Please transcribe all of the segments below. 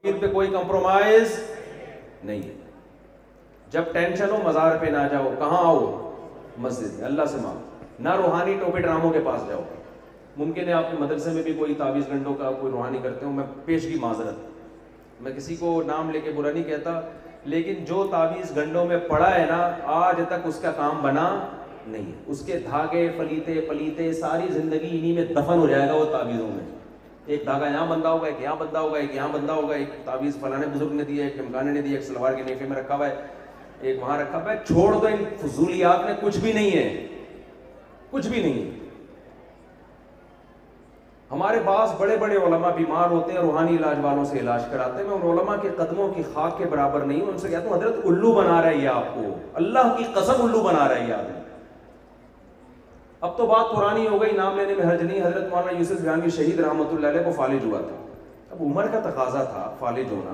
عید پہ کوئی کمپرومائز نہیں ہے. جب ٹینشن ہو مزار پہ نہ جاؤ, کہاں آؤ؟ مسجد میں, اللہ سے مانگو. نہ روحانی ٹوپی ڈراموں کے پاس جاؤ. ممکن ہے آپ کے مدرسے میں بھی کوئی تعویذ گھنٹوں کا کوئی روحانی کرتے ہوں, میں پیشگی معذرت, میں کسی کو نام لے کے برا نہیں کہتا, لیکن جو تعویذ گھنٹوں میں پڑا ہے نا آج تک اس کا کام بنا نہیں ہے. اس کے دھاگے فلیتے پلیتے ساری زندگی انہی میں دفن ہو جائے گا وہ تعویذوں میں. ایک دھاگا یہاں بندھا ہوگا, ایک یہاں بندھا ہوگا, ایک یہاں بندھا ہوگا, ایک تعویذ فلانے بزرگ نے دیا, ایک ٹمکانے نے دیا, ایک سلوار کے نیفے میں رکھا ہوا ہے, ایک وہاں رکھا ہوا ہے. چھوڑ دو ان فضولیات میں, کچھ بھی نہیں ہے, کچھ بھی نہیں ہے. ہمارے بعض بڑے بڑے علماء بیمار ہوتے ہیں, روحانی علاج والوں سے علاج کراتے ہیں. میں ان علماء کے قدموں کی خاک کے برابر نہیں ہوں. ان سے کہتا ہوں حضرت الو بنا رہا ہے یہ آپ کو, اللہ کی قسم الو بنا رہا ہے یہ آدمی. اب تو بات پرانی ہو گئی, نام لینے میں حرج نہیں. حضرت مولانا یوسف بریلوی شہید رحمۃ اللہ علیہ کو فالج ہوا تھا. اب عمر کا تقاضا تھا فالج ہونا,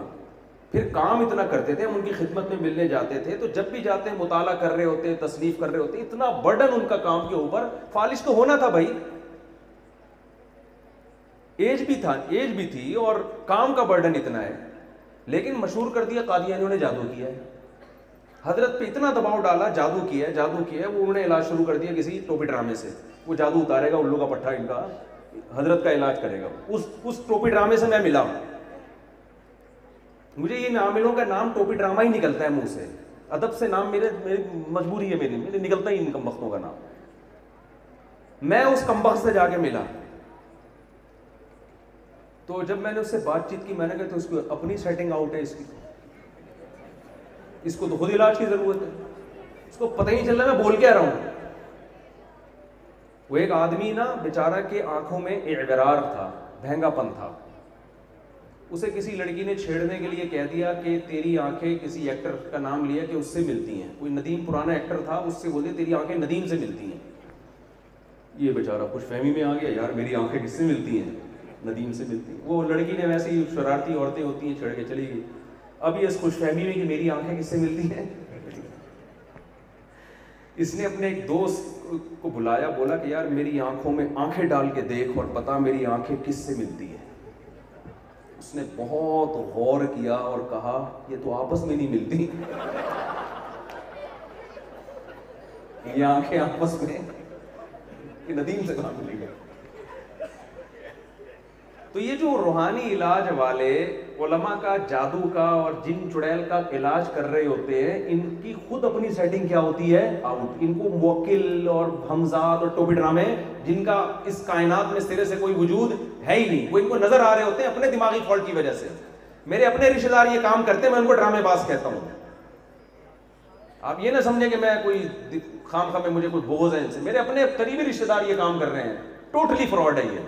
پھر کام اتنا کرتے تھے, ہم ان کی خدمت میں ملنے جاتے تھے, تو جب بھی جاتے مطالعہ کر رہے ہوتے, تصنیف کر رہے ہوتے, اتنا برڈن ان کا کام کے اوپر. فالج تو ہونا تھا بھائی, ایج بھی تھی اور کام کا برڈن اتنا ہے, لیکن مشہور کر دیا قادیانیوں نے جادو کیا ہے. حضرت پہ اتنا دباؤ ڈالا, جادو کیا ہے, وہ انہوں نے علاج شروع کر دیا کسی ٹوپی ڈرامے سے. وہ جادو اتارے گا, الو کا پٹھا ان کا, حضرت کا علاج کرے گا. اس ٹوپی ڈرامے سے میں ملا. مجھے یہ عاملوں کا نام ٹوپی ڈرامہ ہی نکلتا ہے منہ سے, ادب سے نام میری مجبوری ہے, میرے نکلتا ہی ان کمبختوں کا نام. میں اس کمبخت سے جا کے ملا, تو جب میں نے اس سے بات چیت کی, میں نے کہا تو اس کو اپنی سیٹنگ آؤٹ ہے, اس کو تو خود علاج کی ضرورت ہے, اس کو پتہ ہی نہیں چل رہا میں بول کیا رہا ہوں. وہ ایک آدمی نا بیچارہ کے آنکھوں میں اعورار تھا, بھینگا پن تھا. اسے کسی لڑکی نے چھیڑنے کے لیے کہہ دیا کہ تیری آنکھیں, کسی ایکٹر کا نام لیا کہ اس سے ملتی ہیں, کوئی ندیم پرانا ایکٹر تھا, اس سے بولے تیری آنکھیں ندیم سے ملتی ہیں. یہ بیچارہ خوش فہمی میں آ گیا, یار میری آنکھیں کس سے ملتی ہیں؟ ندیم سے ملتی ہیں. وہ لڑکی نے ویسے ہی, شرارتی عورتیں ہوتی ہیں, چھڑ کے چلی گئی. اب یہ اس خوش فہمی میں کہ میری آنکھیں کس سے ملتی ہیں, اس نے اپنے ایک دوست کو بلایا, بولا کہ یار میری آنکھوں میں آنکھیں ڈال کے دیکھ اور بتا میری آنکھیں کس سے ملتی ہیں. اس نے بہت غور کیا اور کہا یہ تو آپس میں نہیں ملتی, یہ آنکھیں آپس میں ندیم سے کہاں ملیں گے. تو یہ جو روحانی علاج والے علماء کا جادو کا اور جن چڑیل کا علاج کر رہے ہوتے ہیں, ان کی خود اپنی سیٹنگ کیا ہوتی ہے آؤٹ. ان کو موکل اور ہمزاد اور ٹوپی ڈرامے جن کا اس کائنات میں سرے سے کوئی وجود ہے ہی نہیں, وہ ان کو نظر آ رہے ہوتے ہیں اپنے دماغی فالٹ کی وجہ سے. میرے اپنے رشتے دار یہ کام کرتے ہیں, میں ان کو ڈرامے باز کہتا ہوں. آپ یہ نہ سمجھیں کہ میں کوئی خام خواہ میں مجھے کوئی بغض ہے ان سے, میرے اپنے قریبی رشتے دار یہ کام کر رہے ہیں. ٹوٹلی فراڈ ہے یہ.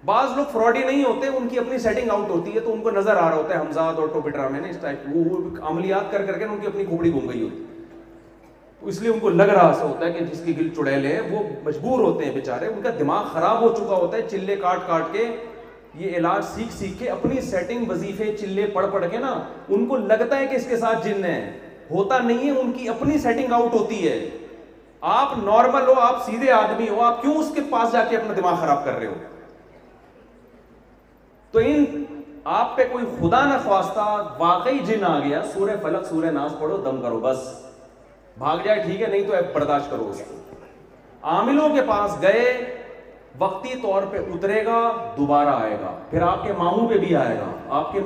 بعض لوگ فراڈی نہیں ہوتے, ان کی اپنی سیٹنگ آؤٹ ہوتی ہے, تو ان کو نظر آ رہا ہوتا ہے ہمزاد اور ٹوپی ڈرامے نے اس ٹائپ وہ عملیات کر کے ان کی اپنی کھوپڑی گھوم گئی ہوتی ہے, تو اس لیے ان کو لگ رہا ایسا ہوتا ہے کہ جس کی گل چڑیلے ہیں وہ مجبور ہوتے ہیں بیچارے, ان کا دماغ خراب ہو چکا ہوتا ہے چلے کاٹ کاٹ کے, یہ علاج سیکھ کے اپنی سیٹنگ وظیفے چلے پڑھ کے نا, ان کو لگتا ہے کہ اس کے ساتھ جن ہے, ہوتا نہیں ہے, ان کی اپنی سیٹنگ آؤٹ ہوتی ہے. آپ نارمل ہو, آپ سیدھے آدمی ہو, آپ کیوں اس کے پاس جا کے اپنا دماغ خراب کر رہے ہو؟ تو ان آپ پہ کوئی خدا نہ خواستہ واقعی جن آ گیا, سورہ فلق سورہ ناس پڑھو, دم کرو, بس بھاگ جائے ٹھیک ہے, نہیں تو برداشت کرو اس کو. عاملوں کے پاس گئے, وقتی طور پہ اترے گا, دوبارہ آئے گا, پھر آپ کے ماموں پہ بھی آئے گا, آپ کے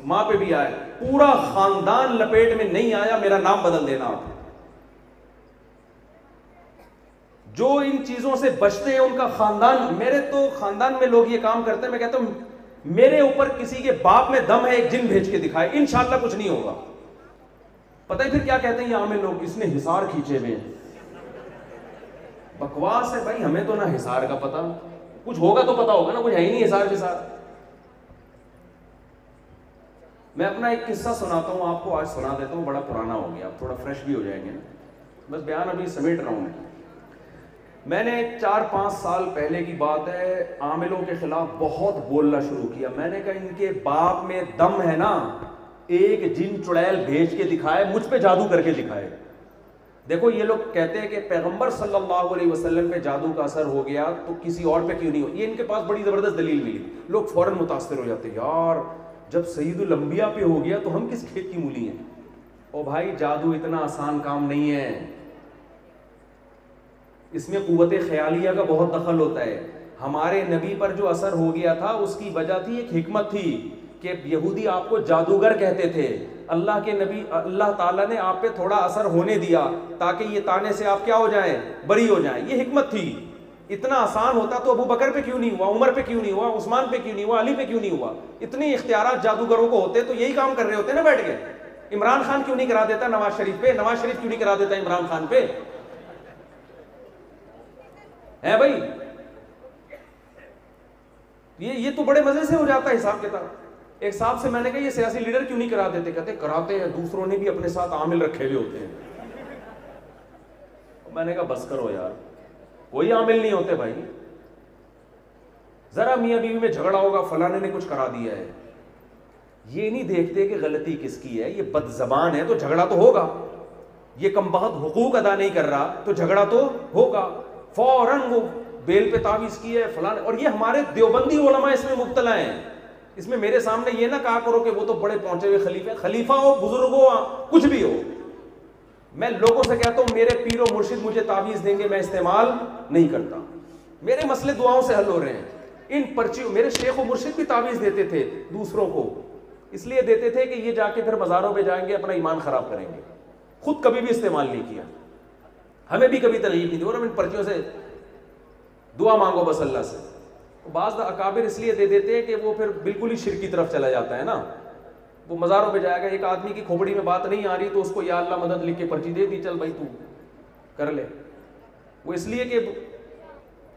ماں پہ بھی آئے, پورا خاندان لپیٹ میں نہیں آیا, میرا نام بدل دینا آپ. جو ان چیزوں سے بچتے ہیں ان کا خاندان, میرے تو خاندان میں لوگ یہ کام کرتے ہیں, میں کہتا ہوں میرے اوپر کسی کے باپ میں دم ہے, ایک جن بھیج کے دکھائے, انشاءاللہ کچھ نہیں ہوگا. پتہ ہے پھر کیا کہتے ہیں یہ عامل لوگ, اس نے حصار کھینچے ہوئے ہیں. بکواس ہے بھائی, ہمیں تو نہ حصار کا پتہ, کچھ ہوگا تو پتہ ہوگا نا, کچھ ہے ہی نہیں حصار. میں اپنا ایک قصہ سناتا ہوں آپ کو, آج سنا دیتا ہوں, بڑا پرانا ہو گیا, آپ تھوڑا فریش بھی ہو جائیں گے نا, بس بیان ابھی سمیٹ رہا ہوں. میں نے 4-5 سال پہلے کی بات ہے, عاملوں کے خلاف بہت بولنا شروع کیا. میں نے کہا ان کے باپ میں دم ہے نا, ایک جن چڑیل بھیج کے دکھائے, مجھ پہ جادو کر کے دکھائے. دیکھو یہ لوگ کہتے ہیں کہ پیغمبر صلی اللہ علیہ وسلم پہ جادو کا اثر ہو گیا تو کسی اور پہ کیوں نہیں ہو. یہ ان کے پاس بڑی زبردست دلیل ملی. لوگ فوراً متاثر ہو جاتے, یار جب سید الانبیاء پہ ہو گیا تو ہم کس کھیت کی مولی ہیں؟ او بھائی جادو اتنا آسان کام نہیں ہے، اس میں قوت خیالیہ کا بہت دخل ہوتا ہے. ہمارے نبی پر جو اثر ہو گیا تھا اس کی وجہ تھی، ایک حکمت تھی کہ یہودی آپ کو جادوگر کہتے تھے. اللہ کے نبی اللہ تعالیٰ نے آپ پہ تھوڑا اثر ہونے دیا تاکہ یہ طعنے سے آپ کیا ہو جائیں، بری ہو جائیں. یہ حکمت تھی. اتنا آسان ہوتا تو ابو بکر پہ کیوں نہیں ہوا، عمر پہ کیوں نہیں ہوا، عثمان پہ کیوں نہیں ہوا، علی پہ کیوں نہیں ہوا؟ اتنے اختیارات جادوگروں کو ہوتے تو یہی کام کر رہے ہوتے نا بیٹھ کے. عمران خان کیوں نہیں کرا دیتا نواز شریف پہ، نواز شریف کیوں نہیں کرا دیتا عمران خان پہ؟ ہے بھائی، یہ تو بڑے مزے سے ہو جاتا ہے حساب کتاب. ایک صاحب سے میں نے کہا یہ سیاسی لیڈر کیوں نہیں کرا دیتے؟ کہتے کراتے ہیں، دوسروں نے بھی اپنے ساتھ عامل رکھے ہوئے ہوتے ہیں. میں نے کہا بس کرو یار، کوئی عامل نہیں ہوتے بھائی. ذرا میاں بیوی میں جھگڑا ہوگا، فلانے نے کچھ کرا دیا ہے، یہ نہیں دیکھتے کہ غلطی کس کی ہے. یہ بد زبان ہے تو جھگڑا تو ہوگا، یہ کم بخت حقوق ادا نہیں کر رہا تو جھگڑا تو ہوگا. فوراً وہ بیل پہ تعویذ کی ہے فلاں. اور یہ ہمارے دیوبندی علماء اس میں مبتلا ہیں. اس میں میرے سامنے یہ نہ کہا کرو کہ وہ تو بڑے پہنچے ہوئے خلیفہ، خلیفہ ہو، بزرگ ہو، کچھ بھی ہو. میں لوگوں سے کہتا ہوں میرے پیر و مرشد مجھے تعویذ دیں گے، میں استعمال نہیں کرتا. میرے مسئلے دعاؤں سے حل ہو رہے ہیں. ان پرچیوں میرے شیخ و مرشد بھی تعویذ دیتے تھے دوسروں کو، اس لیے دیتے تھے کہ یہ جا کے پھر مزاروں پہ جائیں گے اپنا ایمان خراب کریں گے. خود کبھی بھی استعمال نہیں کیا، ہمیں بھی کبھی ترغیب نہیں دی. اور ہم ان پرچیوں سے دعا مانگو بس اللہ سے. بعض اکابر اس لیے دے دیتے ہیں کہ وہ پھر بالکل ہی شرک کی طرف چلا جاتا ہے نا. وہ مزاروں پہ جائے گا، ایک آدمی کی کھوپڑی میں بات نہیں آ رہی تو اس کو یا اللہ مدد لکھ کے پرچی دے دی، چل بھائی تو کر لے. وہ اس لیے کہ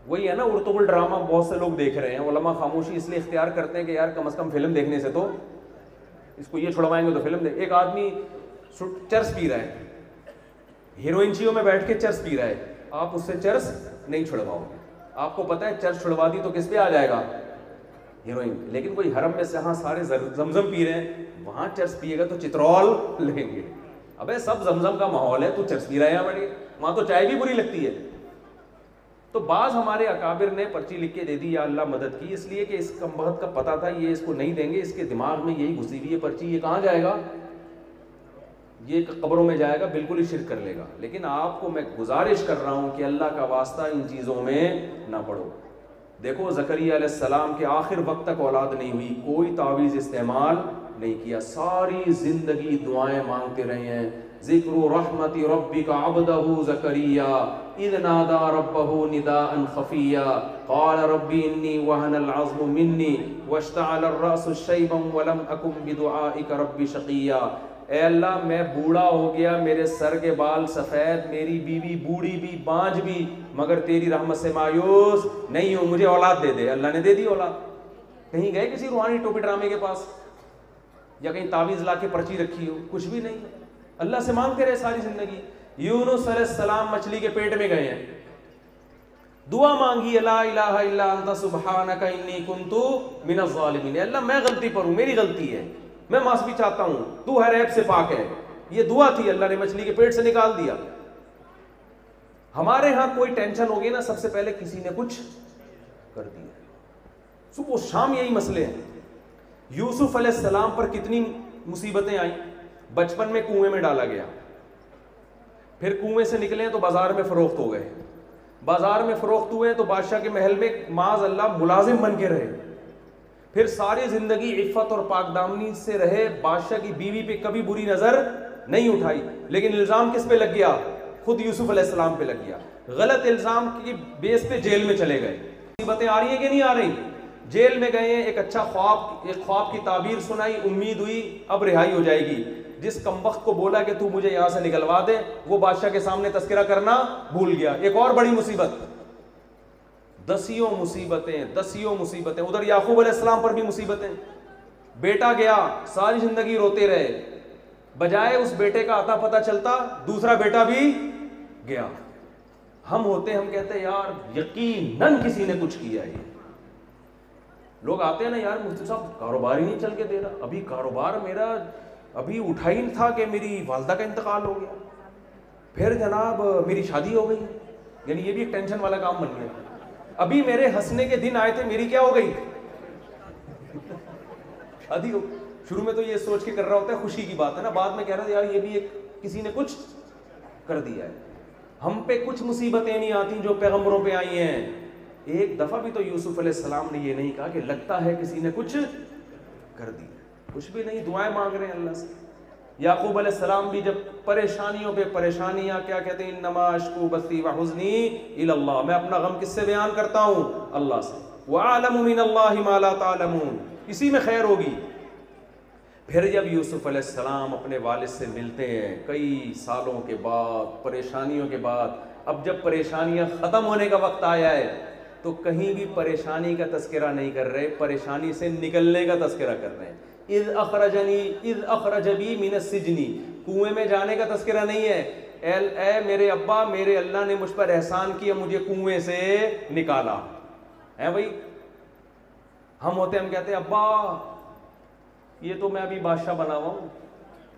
وہی ہے نا ارطغرل ڈرامہ بہت سے لوگ دیکھ رہے ہیں. علماء خاموشی اس لیے اختیار کرتے ہیں کہ یار کم از کم فلم دیکھنے سے تو اس کو یہ چھڑوائیں گے تو فلم دیکھ. ایک آدمی چرس پی رہا ہے، ہیروئن چیوں میں بیٹھ کے چرس پی رہا ہے، آپ اس سے چرس نہیں چھڑواؤ. آپ کو پتہ ہے چرس چھڑوا دی تو کس پہ آ جائے گا؟ ہیروئن. لیکن کوئی حرم میں سے ہاں سارے زمزم پی رہے ہیں، وہاں چرس پیے گا تو چترول لیں گے. ابے سب زمزم کا ماحول ہے، تو چرس پی رہا ہے یہاں بیٹھ کے، وہاں تو چائے بھی بری لگتی ہے. تو بعض ہمارے اکابر نے پرچی لکھ کے دے دی یا اللہ مدد کی، اس لیے کہ اس کم بخت کا پتہ تھا یہ اس کو نہیں دیں گے. اس کے دماغ میں یہی گھسی ہوئی ہے پرچی، یہ کہاں جائے گا؟ یہ قبروں میں جائے گا، بالکل ہی شرک کر لے گا. لیکن آپ کو میں گزارش کر رہا ہوں کہ اللہ کا واسطہ ان چیزوں میں نہ پڑو. دیکھو زکریا علیہ السلام کے آخر وقت تک اولاد نہیں ہوئی، کوئی تعویذ استعمال نہیں کیا، ساری زندگی دعائیں مانگتے رہے ہیں. ذکر رحمت ربک عبدہ زکریا اذ نادى ربه نداء خفیا قال رب انی وهن العظم منی واشتعل الرأس شیبا ولم اکن بدعائک رب شقیا. اے اللہ میں بوڑھا ہو گیا، میرے سر کے بال سفید، میری بیوی بوڑھی بھی بانجھ بھی، مگر تیری رحمت سے مایوس نہیں ہوں، مجھے اولاد دے دے. اللہ نے دے دی اولاد. کہیں گئے کسی روحانی ٹوپی ڈرامے کے پاس یا کہیں تعویذ لا کے پرچی رکھی ہو؟ کچھ بھی نہیں. اللہ سے مانگتے رہے ساری زندگی. یونس علیہ السلام مچھلی کے پیٹ میں گئے ہیں، دعا مانگی لا الہ الا انت سبحانک انی کنت من الظالمین. اللہ میں غلطی پر ہوں، میری غلطی ہے، میں معافی چاہتا ہوں، تو ہر عیب سے پاک ہے. یہ دعا تھی، اللہ نے مچھلی کے پیٹ سے نکال دیا. ہمارے ہاں کوئی ٹینشن ہوگی نا سب سے پہلے کسی نے کچھ کر دیا. صبح و شام یہی مسئلے ہیں. یوسف علیہ السلام پر کتنی مصیبتیں آئیں. بچپن میں کنویں میں ڈالا گیا، پھر کنویں سے نکلے تو بازار میں فروخت ہو گئے، بازار میں فروخت ہوئے تو بادشاہ کے محل میں معاذ اللہ ملازم بن کے رہے، پھر ساری زندگی عفت اور پاک دامنی سے رہے، بادشاہ کی بیوی پہ کبھی بری نظر نہیں اٹھائی. لیکن الزام کس پہ لگ گیا؟ خود یوسف علیہ السلام پہ لگ گیا. غلط الزام کی بیس پہ جیل میں چلے گئے. مصیبتیں آ رہی ہیں کہ نہیں آ رہی؟ جیل میں گئے، ایک اچھا ایک خواب کی تعبیر سنائی، امید ہوئی اب رہائی ہو جائے گی. جس کمبخت کو بولا کہ تو مجھے یہاں سے نکلوا دے، وہ بادشاہ کے سامنے تذکرہ کرنا بھول گیا. ایک اور بڑی مصیبت، دسیوں مصیبتیں. ادھر یعقوب علیہ السلام پر بھی مصیبتیں. بیٹا گیا، ساری زندگی روتے رہے، بجائے اس بیٹے کا عطا پتہ چلتا دوسرا بیٹا بھی گیا. ہم ہوتے ہم کہتے ہیں یار یقیناً کسی نے کچھ کیا ہے. لوگ آتے ہیں نا یار مفتی صاحب کاروبار ہی نہیں چل کے دے رہا، ابھی کاروبار میرا ابھی اٹھا ہی تھا کہ میری والدہ کا انتقال ہو گیا، پھر جناب میری شادی ہو گئی. یعنی یہ بھی ایک ٹینشن والا کام بن گیا. ابھی میرے ہنسنے کے دن آئے تھے، میری کیا ہو گئی؟ شادی ہو, شروع میں تو یہ سوچ کے کر رہا ہوتا ہے خوشی کی بات ہے نا, بعد میں کہہ رہا ہے یار یہ بھی ایک کسی نے کچھ کر دیا ہے. ہم پہ کچھ مصیبتیں نہیں آتی جو پیغمبروں پہ آئی ہیں. ایک دفعہ بھی تو یوسف علیہ السلام نے یہ نہیں کہا کہ لگتا ہے کسی نے کچھ کر دیا, کچھ بھی نہیں, دعائیں مانگ رہے ہیں اللہ سے. یعقوب علیہ السلام بھی جب پریشانیوں پہ پریشانیاں, کیا کہتے ہیں, انما اشکو بثی وحزنی الی اللہ, میں اپنا غم کس سے بیان کرتا ہوں, اللہ سے. وَأَعْلَمُ مِنَ اللَّهِ مَا لَا تَعْلَمُونَ, اسی میں خیر ہوگی. پھر جب یوسف علیہ السلام اپنے والد سے ملتے ہیں کئی سالوں کے بعد, پریشانیوں کے بعد, اب جب پریشانیاں ختم ہونے کا وقت آیا ہے تو کہیں بھی پریشانی کا تذکرہ نہیں کر رہے, پریشانی سے نکلنے کا تذکرہ کر رہے ہیں. اذ اخرج بی من السجن, کنویں میں جانے کا تذکرہ نہیں ہے. اے میرے ابا, میرے اللہ نے مجھ پر احسان کیا, مجھے کنویں سے نکالا ہے. بھائی ہم ہوتے, ہم کہتے ہیں ابا یہ تو میں ابھی بادشاہ بنا ہوا ہوں,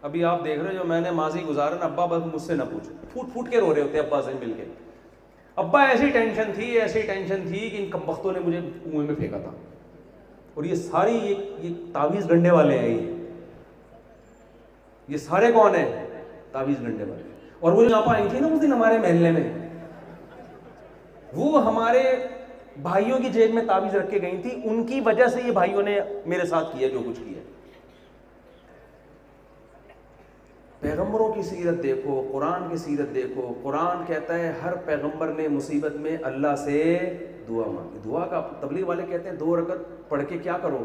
ابھی آپ دیکھ رہے جو میں نے ماضی گزارا نا, ابا بس مجھ سے نہ پوچھو. پھوٹ پھوٹ کے رو رہے ہوتے ابا سے مل کے, ابا ایسی ٹینشن تھی کہ ان کمبختوں نے مجھے کنویں میں پھینکا تھا. اور یہ ساری یہ تعویذ گنڈے والے ہیں, یہ سارے کون ہیں, تعویذ گنڈے والے. اور وہ یہاں پہ آئی تھی نا اس دن ہمارے محلے میں, وہ ہمارے بھائیوں کی جیب میں تعویذ رکھ کے گئی تھی, ان کی وجہ سے یہ بھائیوں نے میرے ساتھ کیا جو کچھ کیا. پیغمبروں کی سیرت دیکھو, قرآن کی سیرت دیکھو. قرآن کہتا ہے ہر پیغمبر نے مصیبت میں اللہ سے دعا مانگی. دعا کا تبلیغ والے کہتے ہیں 2 رکعت پڑھ کے کیا کرو,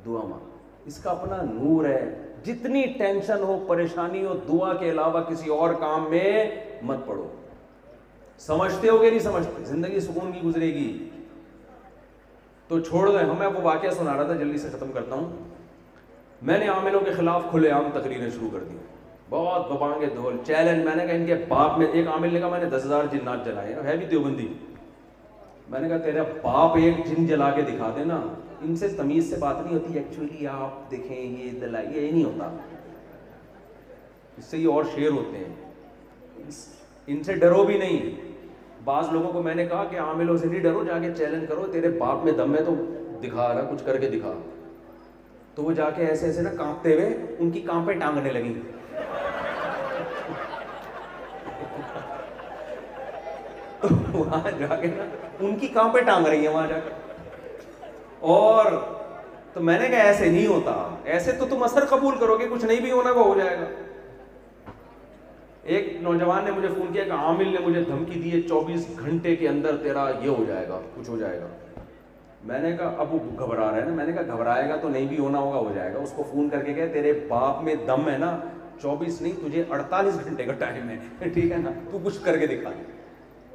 دعا مانگو. اس کا اپنا نور ہے. جتنی ٹینشن ہو, پریشانی ہو, دعا کے علاوہ کسی اور کام میں مت پڑھو. سمجھتے ہو کہ نہیں سمجھتے, زندگی سکون کی گزرے گی تو چھوڑ دیں. ہمیں آپ کو واقعہ سنا رہا تھا, جلدی سے ختم کرتا ہوں. میں نے عاملوں کے خلاف کھلے عام تقریریں شروع کر دی, بہت ببانگے دھول چیلنج. میں نے کہا ان کے باپ میں, ایک عامل نے کہا میں نے 10,000 جنات جلائے, ہے بھی دیوبندی. میں نے کہا تیرا باپ ایک جن جلا کے دکھا دے نا, ان سے تمیز سے بات نہیں ہوتی. ایکچولی آپ دیکھیں یہ دلائی, یہ نہیں ہوتا, اس سے یہ اور شیر ہوتے ہیں, ان سے ڈرو بھی نہیں. بعض لوگوں کو میں نے کہا کہ عاملوں سے نہیں ڈرو, جا کے چیلنج کرو, تیرے باپ میں دم ہے تو دکھا رہا, کچھ کر کے دکھا. تو وہ جا کے ایسے ایسے نا کانپتے ہوئے ان کی کانپیں ٹانگنے لگی. وہاں جا کے نا ان کی کانپیں ٹانگ رہی ہیں وہاں جا کے. اور تو میں نے کہا ایسے نہیں ہوتا, ایسے تو تم اثر قبول کرو گے, کچھ نہیں بھی ہونا وہ ہو جائے گا. ایک نوجوان نے مجھے فون کیا کہ عامل نے مجھے دھمکی دی ہے 24 گھنٹے کے اندر تیرا یہ ہو جائے گا, کچھ ہو جائے گا. میں نے کہا اب وہ گھبرا رہا ہے نا, میں نے کہا گھبرائے گا تو نہیں بھی ہونا ہوگا, ہو جائے گا. اس کو فون کر کے کہے تیرے باپ میں دم ہے نا, 24 نہیں تجھے 48 گھنٹے کا ٹائم ہے, ٹھیک ہے نا, تو کچھ کر کے دکھا.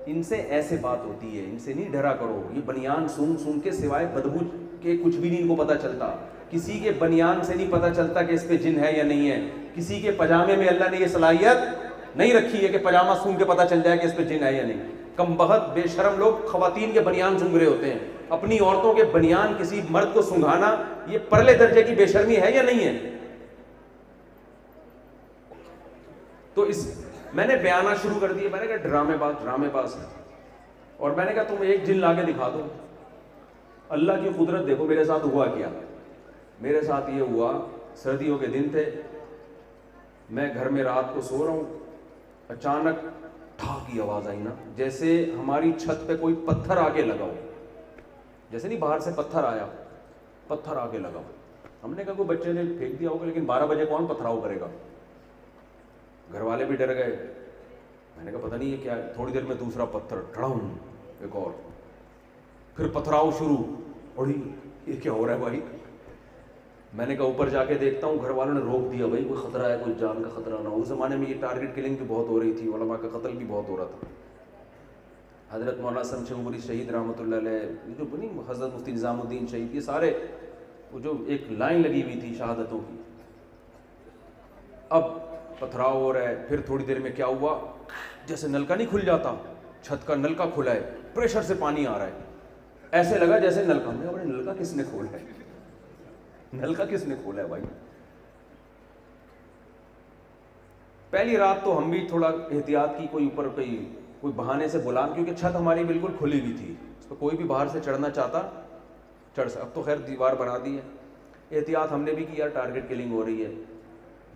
ان سے ایسے بات ہوتی ہے, ان سے نہیں ڈرا کرو. یہ بنیان سون کے سوائے بدبو کے کچھ بھی نہیں ان کو پتہ چلتا. کسی کے بنیان سے نہیں پتہ چلتا کہ اس پہ جن ہے یا نہیں ہے. کسی کے پجامے میں اللہ نے یہ صلاحیت نہیں رکھی ہے کہ پجامہ سون کے پتہ چل جائے کہ اس پہ جن ہے یا نہیں. کم بخت بے شرم لوگ خواتین کے بنیان سونگ رہے ہوتے ہیں. اپنی عورتوں کے بنیان کسی مرد کو سنگھانا یہ پرلے درجے کی بے شرمی ہے یا نہیں ہے. تو میں نے بیانات شروع کر دیے. میں نے کہا ڈرامے باز ہے. اور میں نے کہا تم ایک جن لا کے دکھا دو. اللہ کی قدرت دیکھو میرے ساتھ ہوا کیا. میرے ساتھ یہ ہوا, سردیوں کے دن تھے, میں گھر میں رات کو سو رہا ہوں, اچانک ٹھا کی آواز آئی نا, جیسے ہماری چھت پہ کوئی پتھر آ کے لگا ہو. جیسے نہیں باہر سے پتھر آیا, پتھر آ کے لگا ہو. ہم نے کہا کوئی بچے نے پھینک دیا ہوگا, لیکن 12 بجے کون پتھراؤ کرے گا. گھر والے بھی ڈر گئے. میں نے کہا پتہ نہیں یہ کیا ہے. تھوڑی دیر میں دوسرا پتھر, ٹھڑم, ایک اور, پھر پتھراؤ شروع. اور یہ کیا ہو رہا ہے بھائی. میں نے کہا اوپر جا کے دیکھتا ہوں. گھر والوں نے روک دیا, بھائی کوئی خطرہ ہے, کوئی جان کا خطرہ نہ ہو. اس زمانے میں یہ ٹارگٹ کلنگ بھی بہت ہو رہی تھی, علماء کا قتل بھی بہت ہو رہا تھا. حضرت مولانا شمس عمری شہید رحمۃ اللہ علیہ, جو بنی حضرت مفتی نظام الدین شہید, یہ سارے وہ جو ایک لائن لگی ہوئی تھی شہادتوں کی. اب پتھراؤ ہو رہا ہے. پھر تھوڑی دیر میں کیا ہوا, جیسے نلکا نہیں کھل جاتا, چھت کا نلکا کھلا ہے, پریشر سے پانی آ رہا ہے. ایسے لگا جیسے نلکا, میں بولے نلکا کس نے کھولا ہے, نلکا کس نے کھولا ہے بھائی. پہلی رات تو ہم بھی تھوڑا احتیاط کی, کوئی اوپر کوئی بہانے سے بلا, کیونکہ چھت ہماری بالکل کھلی ہوئی تھی, اس پہ کوئی بھی باہر سے چڑھنا چاہتا چڑھ سکتا. اب تو خیر دیوار بنا دی ہے. احتیاط ہم نے بھی کی یار, ٹارگٹ کلنگ ہو رہی ہے,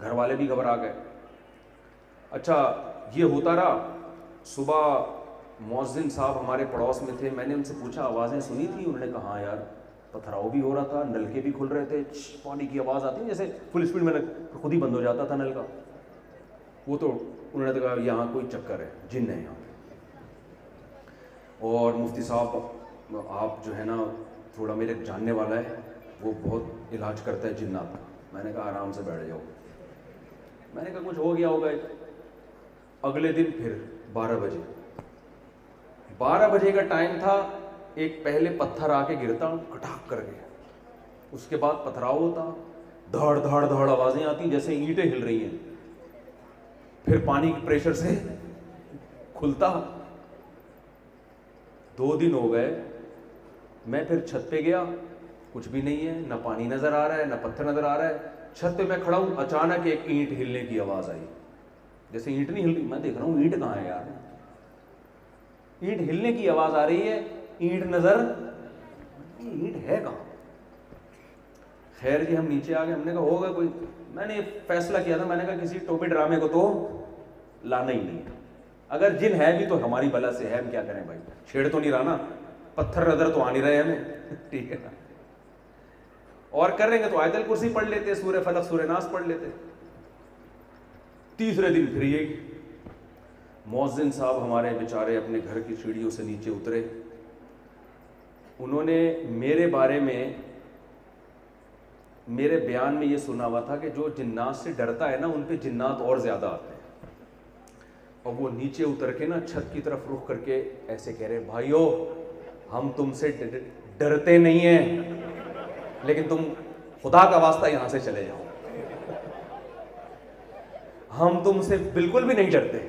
گھر والے بھی گھبرا گئے. اچھا یہ ہوتا رہا. صبح مؤذن صاحب ہمارے پڑوس میں تھے, میں نے ان سے پوچھا آوازیں سنی تھی؟ انہوں نے کہا ہاں یار, پتھراؤ بھی ہو رہا تھا, نلکے بھی کھل رہے تھے, پانی کی آواز آتی ہے جیسے فل اسپیڈ میں خود ہی بند ہو جاتا تھا نل کا. وہ تو انہوں نے کہا یہاں کوئی چکر ہے, جن ہے یہاں. اور مفتی صاحب آپ جو ہے نا تھوڑا میرے جاننے والا ہے, وہ بہت علاج کرتا ہے جنات کا. میں نے کہا آرام سے بیٹھ جاؤ. میں نے کہا کچھ ہو گیا ہوگا. اگلے دن پھر 12 بجے کا ٹائم تھا. ایک پہلے پتھر آ کے گرتا کٹاک کر کے, اس کے بعد پتھراؤ ہوتا, دھڑ دھڑ دھڑ آوازیں آتی جیسے اینٹیں ہل رہی ہیں. پھر پانی کے پریشر سے کھلتا. 2 دن ہو گئے. میں پھر چھت پہ گیا, کچھ بھی نہیں ہے, نہ پانی نظر آ رہا ہے نہ پتھر نظر آ رہا ہے. چھت پہ میں کھڑا ہوں, اچانک ایک اینٹ ہلنے کی آواز آئی. جیسے اینٹ نہیں ہل رہی, میں دیکھ رہا ہوں اینٹ کہاں ہے یار, اینٹ ہلنے کی آواز آ رہی ہے, اینٹ نظر, اینٹ ہے کہاں. خیر جی ہم نیچے آ گئے. ہم نے کہا ہوگا کوئی, میں نے فیصلہ کیا تھا, میں نے کہا کسی ٹوپی ڈرامے کو تو لانا ہی نہیں ہے. اگر جن ہے بھی تو ہماری بلا سے ہے, ہم کیا کریں بھائی, چھیڑ تو نہیں رہا نا, پتھر نظر تو آ نہیں رہے ہمیں, ٹھیک ہے نا. اور کر رہیں گے تو آیت الکرسی پڑھ لیتے, سورہ فلق سورہ ناس پڑھ لیتے. تیسرے دن پھر یہی. مؤذن صاحب ہمارے بیچارے اپنے گھر کی سیڑھیوں سے نیچے اترے. انہوں نے میرے بارے میں, میرے بیان میں یہ سنا ہوا تھا کہ جو جنات سے ڈرتا ہے نا ان پہ جنات اور زیادہ آتے ہیں. اور وہ نیچے اتر کے نا چھت کی طرف رخ کر کے ایسے کہہ رہے, بھائیو ہم تم سے ڈرتے نہیں ہیں, لیکن تم خدا کا واسطہ یہاں سے چلے جاؤ. ہم تم سے بالکل بھی نہیں ڈرتے,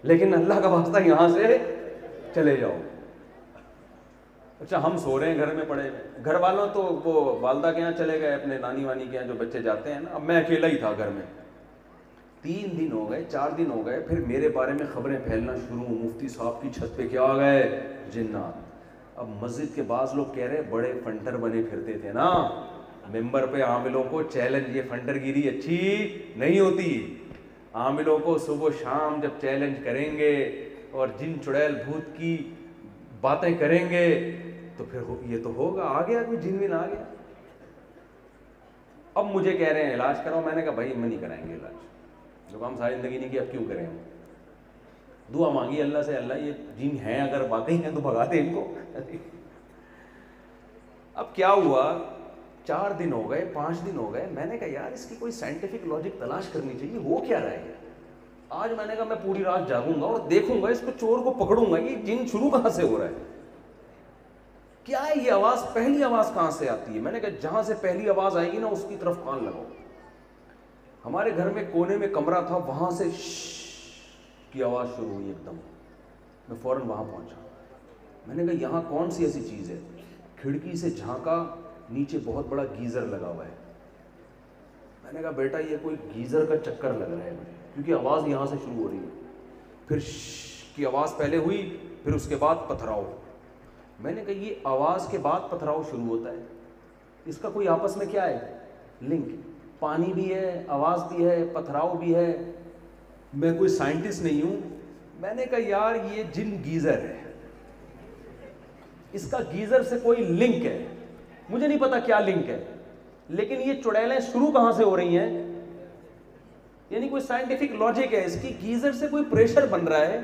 لیکن اللہ کا واسطہ یہاں سے چلے جاؤ. اچھا ہم سو رہے ہیں گھر میں پڑے, گھر والوں تو وہ والدہ کے یہاں چلے گئے, اپنے نانی وانی کے یہاں جو بچے جاتے ہیں نا. اب میں اکیلا ہی تھا گھر میں. 3 دن ہو گئے, 4 دن ہو گئے, پھر میرے بارے میں خبریں پھیلنا شروع. مفتی صاحب کی چھت پہ کیا آ گئے, جنات. اب مسجد کے بعض لوگ کہہ رہے بڑے فنٹر بنے پھرتے تھے نا ممبر پہ, عاملوں کو چیلنج, یہ فنٹر گیری اچھی نہیں ہوتی. عاملوں کو صبح شام جب چیلنج کریں گے اور جن چڑیل بھوت کی باتیں کریں گے تو پھر یہ تو ہوگا, آ گیا کوئی جن ون آ گیا. اب مجھے کہہ رہے ہیں علاج کراؤ. میں نے کہا بھائی ہم نہیں کرائیں گے علاج, جو کام ساری زندگی نہیں کیا اب کیوں کریں ہم. دعا مانگی اللہ سے, اللہ یہ جن ہیں اگر واقعی ہیں تو بھگا دے ان کو. اب کیا ہوا, 4 دن ہو گئے, 5 دن ہو گئے. میں نے کہا یار اس کی کوئی سائنٹیفک لاجک تلاش کرنی چاہیے, ہو کیا رہا ہے. آج میں نے کہا میں پوری رات جاگوں گا اور دیکھوں گا اس کو, چور کو پکڑوں گا, یہ جن شروع کہاں سے ہو رہا ہے, کیا ہے یہ آواز, پہلی آواز کہاں سے آتی ہے. میں نے کہا جہاں سے پہلی آواز آئے گی نا اس کی طرف کان لگاؤ. ہمارے گھر میں کونے میں کمرہ تھا, وہاں سے کی آواز شروع ہوئی ایک دم. میں فوراً وہاں پہنچا. میں نے کہا یہاں کون سی ایسی چیز ہے. کھڑکی سے جھانکا, نیچے بہت بڑا گیزر لگا ہوا ہے. میں نے کہا بیٹا یہ کوئی گیزر کا چکر لگ رہا ہے مجھے, کیونکہ آواز یہاں سے شروع ہو رہی ہے. پھر کی آواز پہلے ہوئی, پھر اس کے بعد پتھراؤ. میں نے کہا یہ آواز کے بعد پتھراؤ شروع ہوتا ہے, اس کا کوئی آپس میں کیا ہے لنک. پانی بھی ہے, آواز بھی ہے, پتھراؤ بھی ہے. میں کوئی سائنٹسٹ نہیں ہوں. میں نے کہا یار یہ جن گیزر ہے, اس کا گیزر سے کوئی لنک ہے. مجھے نہیں پتا کیا لنک ہے, لیکن یہ چڑیلیں شروع کہاں سے ہو رہی ہیں, یعنی کوئی سائنٹیفک لاجک ہے اس کی. گیزر سے کوئی پریشر بن رہا ہے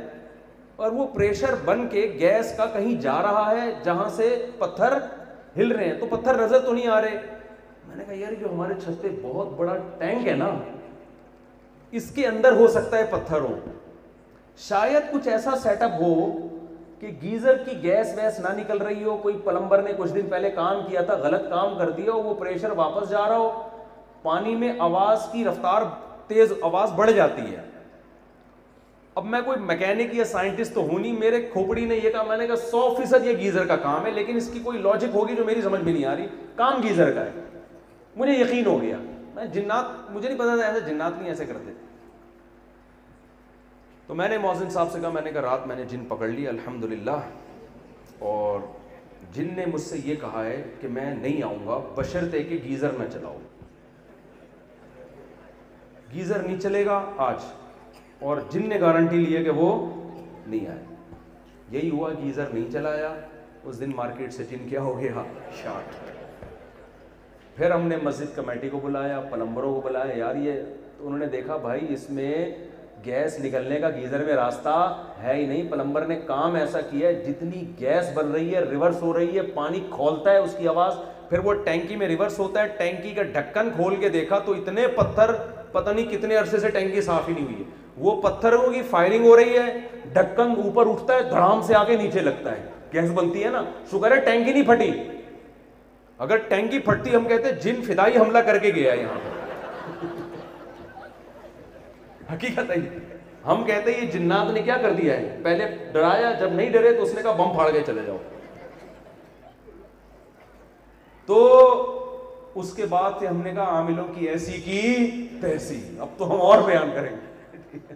اور وہ پریشر بن کے گیس کا کہیں جا رہا ہے جہاں سے پتھر ہل رہے ہیں. تو پتھر نظر تو نہیں آ رہے. میں نے کہا یار جو ہمارے چھت پہ بہت بڑا ٹینک ہے نا, اس کے اندر ہو سکتا ہے پتھر ہو. شاید کچھ ایسا سیٹ اپ ہو کہ گیزر کی گیس ویس نہ نکل رہی ہو, کوئی پلمبر نے کچھ دن پہلے کام کیا تھا, غلط کام کر دیا ہو, وہ پریشر واپس جا رہا ہو. پانی میں آواز کی رفتار تیز, آواز بڑھ جاتی ہے. اب میں کوئی میکینک یا سائنٹسٹ تو ہوں نہیں, میرے کھوپڑی نے یہ کہا. میں نے کہا 100% یہ گیزر کا کام ہے, لیکن اس کی کوئی لاجک ہوگی جو میری سمجھ میں نہیں آ رہی. کام گیزر کا ہے. مجھے یقین ہو گیا. میں جنات, مجھے نہیں پتا تھا ایسے جنات نہیں ایسے کرتے. تو میں نے مؤذن صاحب سے کہا, میں نے کہا رات میں نے جن پکڑ لی الحمدللہ, اور جن نے مجھ سے یہ کہا ہے کہ میں نہیں آؤں گا بشرطے کہ گیزر نہ چلاؤ. گیزر نہیں چلے گا آج, اور جن نے گارنٹی لی ہے کہ وہ نہیں آئے. یہی ہوا, گیزر نہیں چلایا, اس دن مارکیٹ سے جن کیا ہو گیا, شارٹ. پھر ہم نے مسجد کمیٹی کو بلایا, پلمبروں کو بلایا, یار یہ, تو انہوں نے دیکھا بھائی اس میں گیس نکلنے کا گیزر میں راستہ ہے ہی نہیں. پلمبر نے کام ایسا کیا ہے, جتنی گیس بن رہی ہے ریورس ہو رہی ہے, پانی کھولتا ہے اس کی آواز, پھر وہ ٹینکی میں ریورس ہوتا ہے. ٹینکی کا ڈھکن کھول کے دیکھا تو اتنے پتھر, پتہ نہیں کتنے عرصے سے ٹینکی صاف ہی نہیں ہوئی ہے. وہ پتھروں کی فائرنگ ہو رہی ہے, ڈھکن اوپر اٹھتا ہے, دھڑام سے آگے نیچے لگتا ہے, گیس بنتی ہے نا. شکر ہے ٹینکی نہیں پھٹی, اگر ٹینکی پھٹتی ہم کہتے جن فدائی حملہ کر کے گیا یہاں پر. حقیقت ہے, ہم کہتے ہیں یہ جنات نے کیا کر دیا ہے, پہلے ڈرایا, جب نہیں ڈرے تو اس نے کہا بم پھاڑ کے چلے جاؤ. تو اس کے بعد سے ہم نے کہا عاملوں کی ایسی کی تیسی. اب تو ہم اور بیان کریں گے.